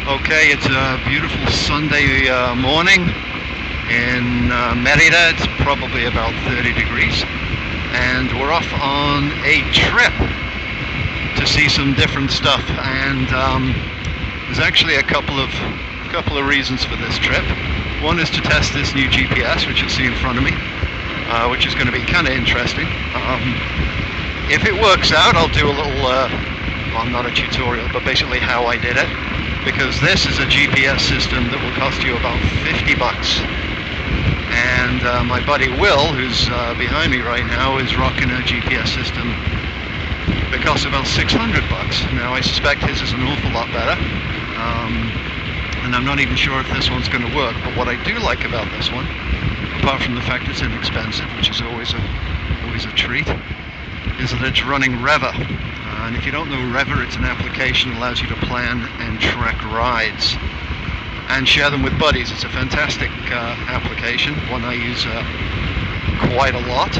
Okay, it's a beautiful Sunday morning in Merida. It's probably about 30 degrees, and we're off on a trip to see some different stuff. And there's actually a couple of reasons for this trip. One is to test this new GPS, which you'll see in front of me, which is going to be kind of interesting. If it works out, I'll do a little, well, not a tutorial, but basically how I did it. Because this is a GPS system that will cost you about 50 bucks. And my buddy Will, who's behind me right now, is rocking a GPS system that costs about 600 bucks. Now I suspect his is an awful lot better. And I'm not even sure if this one's going to work. But what I do like about this one, apart from the fact it's inexpensive, which is always a treat, is that it's running Rever. And if you don't know Rever, it's an application that allows you to plan and track rides and share them with buddies. It's a fantastic application, one I use quite a lot.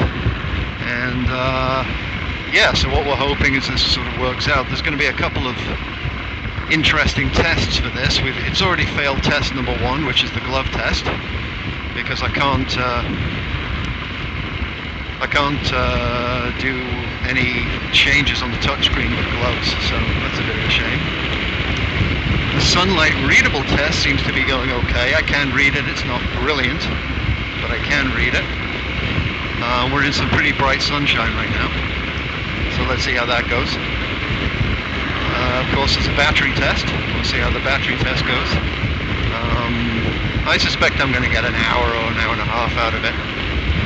And yeah, so what we're hoping is this sort of works out. There's going to be a couple of interesting tests for this. It's already failed test number 1, which is the glove test, because I can't do any changes on the touchscreen with gloves, so that's a bit of a shame. The sunlight readable test seems to be going okay. I can read it, it's not brilliant, but I can read it. We're in some pretty bright sunshine right now, so let's see how that goes. Of course, it's a battery test. We'll see how the battery test goes. I suspect I'm going to get an hour or an hour and a half out of it.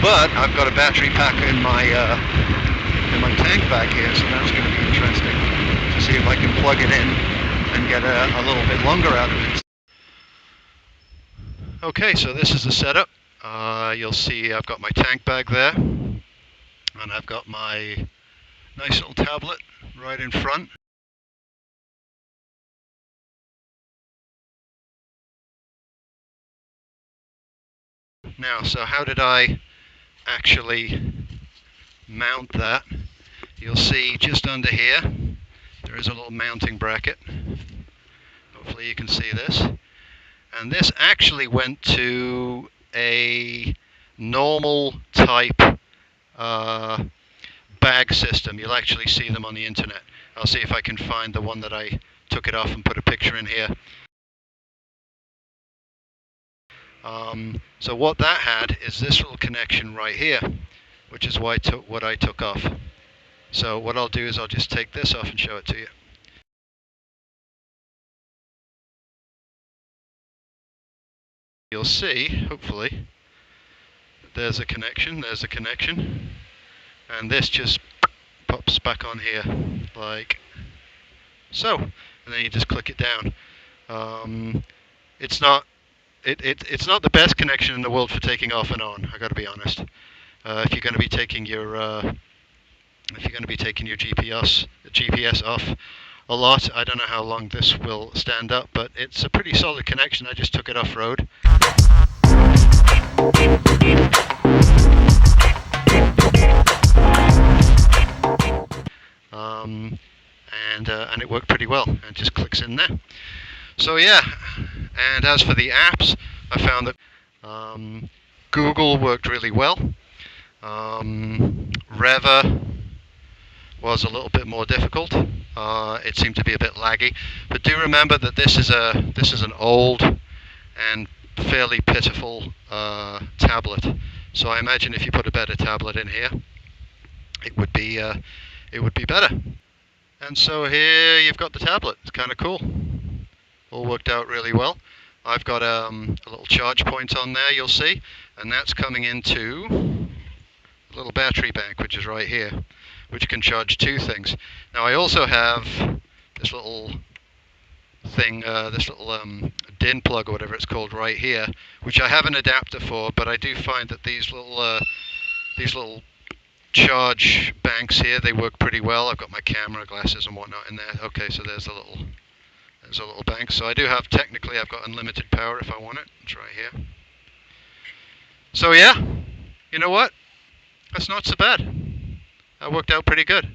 But I've got a battery pack in my tank bag here, so that's going to be interesting to see if I can plug it in and get a little bit longer out of it. Okay, so this is the setup. You'll see I've got my tank bag there, and I've got my nice little tablet right in front. Now, so how did I actually mount that? You'll see just under here there is a little mounting bracket. Hopefully you can see this. And this actually went to a normal type bag system. You'll actually see them on the internet. I'll see if I can find the one that I took it off and put a picture in here. So what that had is this little connection right here, which is what I took off. So what I'll do is I'll just take this off and show it to you. You'll see, hopefully, there's a connection, and this just pops back on here, like so, and then you just click it down. It's not the best connection in the world for taking off and on, I got to be honest. If you're going to be taking your GPS off a lot, I don't know how long this will stand up, but it's a pretty solid connection. I just took it off road. And it worked pretty well, and just clicks in there. So yeah, and as for the apps, I found that Google worked really well. Rever was a little bit more difficult. It seemed to be a bit laggy, but do remember that this is an old and fairly pitiful tablet. So I imagine if you put a better tablet in here, it would be better. And so here you've got the tablet. It's kind of cool. All worked out really well. I've got a little charge point on there, you'll see, and that's coming into a little battery bank, which is right here, which can charge 2 things. Now I also have this little thing, this little DIN plug or whatever it's called right here, which I have an adapter for, but I do find that these little charge banks here, they work pretty well. I've got my camera, glasses and whatnot in there. Okay, so there's a little bank. So I do have, technically I've got unlimited power if I want it. It's right here. So yeah, you know what? That's not so bad. That worked out pretty good.